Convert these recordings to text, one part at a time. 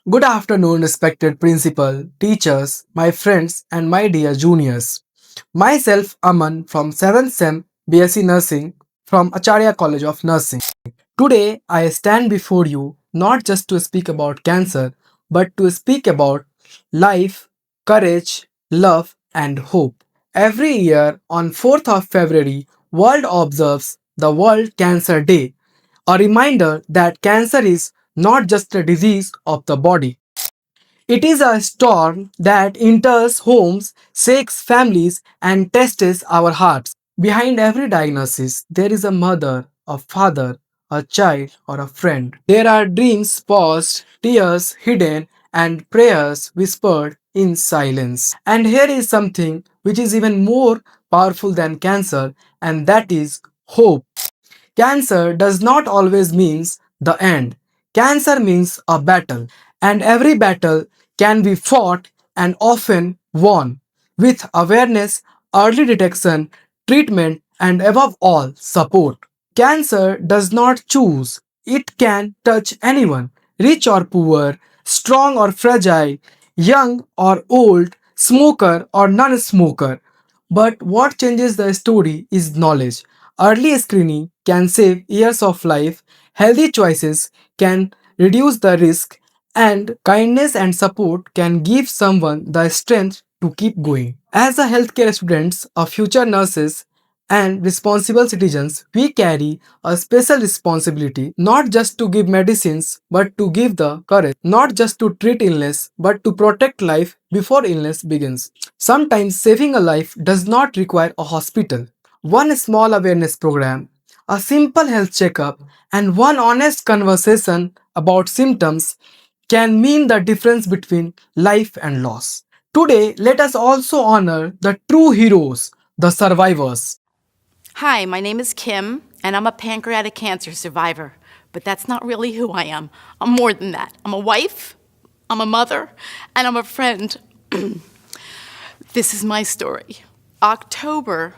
Good afternoon, respected principal, teachers, my friends, and my dear juniors. Myself, Aman from 7th Sem BSc Nursing from Acharya College of Nursing. Today, I stand before you not just to speak about cancer, but to speak about life, courage, love, and hope. Every year on 4th of February, world observes the World Cancer Day, a reminder that cancer is not just a disease of the body. It is a storm that enters homes, shakes families, and tests our hearts. Behind every diagnosis, there is a mother, a father, a child, or a friend. There are dreams paused, tears hidden, and prayers whispered in silence. And here is something which is even more powerful than cancer, and that is hope. Cancer does not always means the end. Cancer means a battle, and every battle can be fought and often won with awareness, early detection, treatment, and above all, support. Cancer does not choose. It can touch anyone, rich or poor, strong or fragile, young or old, smoker or non smoker. But what changes the story is knowledge. Early screening can save years of life, healthy choices can reduce the risk, and kindness and support can give someone the strength to keep going. As a healthcare students, a future nurses, and responsible citizens, we carry a special responsibility not just to give medicines but to give the courage, not just to treat illness but to protect life before illness begins. Sometimes saving a life does not require a hospital. One small awareness program, a simple health checkup, and one honest conversation about symptoms can mean the difference between life and loss. Today, let us also honor the true heroes, the survivors. Hi, my name is Kim, and I'm a pancreatic cancer survivor. But that's not really who I am. I'm more than that. I'm a wife, I'm a mother, and I'm a friend. This is my story. October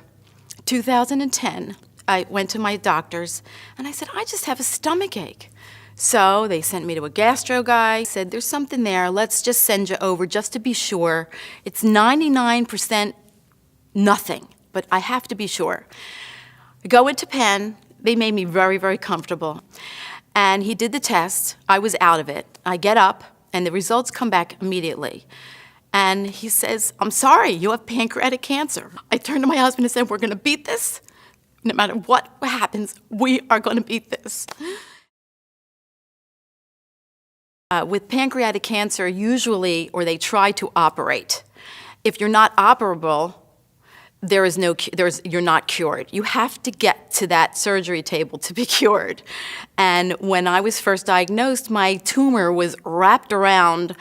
2010, I went to my doctor's and I said, I just have a stomach ache. So they sent me to a gastro guy, said, there's something there, let's just send you over just to be sure. It's 99% nothing, but I have to be sure. I go into Penn. They made me very, very comfortable. And he did the test. I was out of it. I get up, and the results come back immediately. And he says, I'm sorry, you have pancreatic cancer. I turned to my husband and said, we're going to beat this. No matter what happens, we are going to beat this. With pancreatic cancer, usually, or they try to operate. If you're not operable, you're not cured. You have to get to that surgery table to be cured. And when I was first diagnosed, my tumor was wrapped around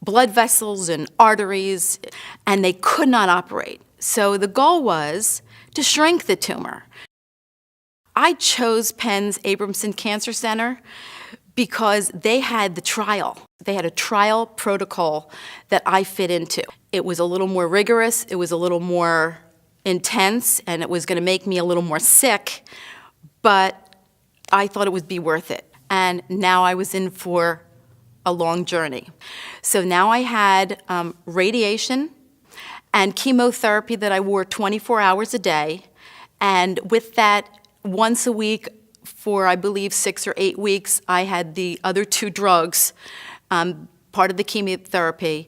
blood vessels and arteries, and they could not operate. So the goal was to shrink the tumor. I chose Penn's Abramson Cancer Center because they had the trial. They had a trial protocol that I fit into. It was a little more rigorous, it was a little more intense, and it was going to make me a little more sick, but I thought it would be worth it. And now I was in for a long journey. So now I had radiation and chemotherapy that I wore 24 hours a day, and with that, once a week for, I believe, 6 or 8 weeks, I had the other 2 drugs, part of the chemotherapy,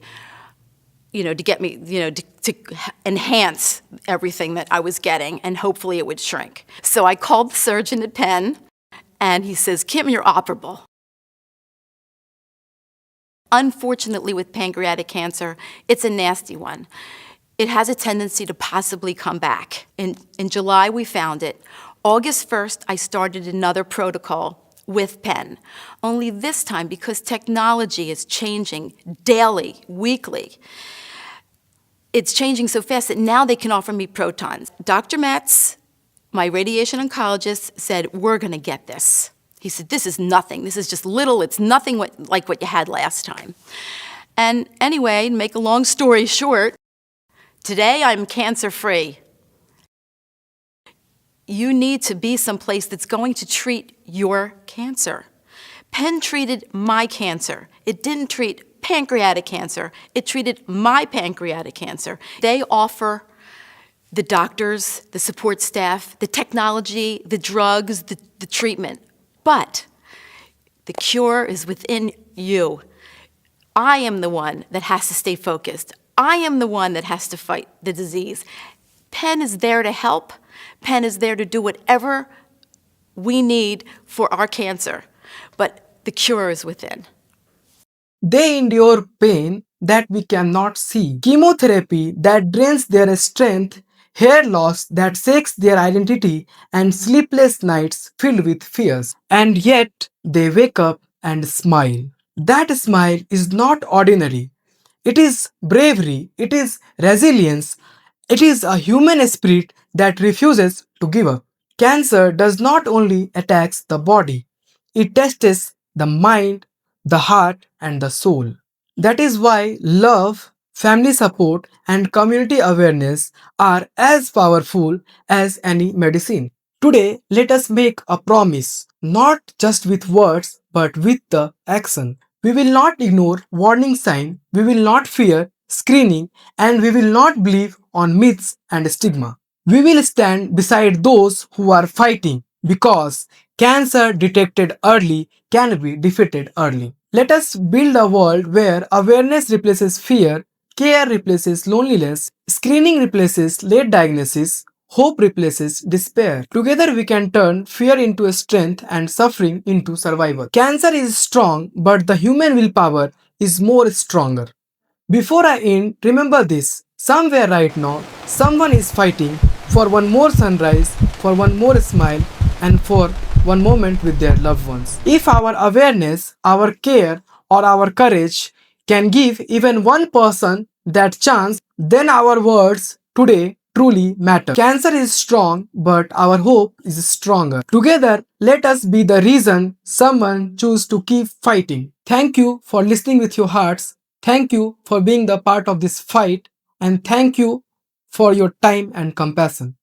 to get me, to enhance everything that I was getting, and hopefully it would shrink. So I called the surgeon at Penn, and he says, Kim, you're operable. Unfortunately, with pancreatic cancer, it's a nasty one. It has a tendency to possibly come back. In July, we found it. August 1st, I started another protocol with Penn. Only this time, because technology is changing daily, weekly, it's changing so fast that now they can offer me protons. Dr. Metz, my radiation oncologist, said, we're going to get this. He said, this is nothing. This is just little. It's nothing like what you had last time. And anyway, to make a long story short, today I'm cancer-free. You need to be someplace that's going to treat your cancer, Penn treated my cancer. It didn't treat pancreatic cancer. It treated my pancreatic cancer. They offer the doctors, the support staff, the technology, the drugs, the treatment. But the cure is within you. I am the one that has to stay focused. I am the one that has to fight the disease. Penn is there to help. Penn is there to do whatever we need for our cancer. But the cure is within. They endure pain that we cannot see, chemotherapy that drains their strength, hair loss that shakes their identity, and sleepless nights filled with fears. And yet, they wake up and smile. That smile is not ordinary. It is bravery, it is resilience, it is a human spirit that refuses to give up. Cancer does not only attack the body, it tests the mind, the heart, and the soul. That is why love, family support, and community awareness are as powerful as any medicine. Today, let us make a promise, not just with words, but with the action. We will not ignore warning signs, we will not fear screening, and we will not believe on myths and stigma. We will stand beside those who are fighting because cancer detected early can be defeated early. Let us build a world where awareness replaces fear, care replaces loneliness, screening replaces late diagnosis, hope replaces despair. Together we can turn fear into a strength and suffering into survival. Cancer is strong, but the human willpower is more stronger. Before I end, remember this. Somewhere right now, someone is fighting for one more sunrise, for one more smile, and for one moment with their loved ones. If our awareness, our care, or our courage can give even one person that chance, then our words today truly matter. Cancer is strong, but our hope is stronger. Together, let us be the reason someone choose to keep fighting. Thank you for listening with your hearts. Thank you for being the part of this fight, and thank you for your time and compassion.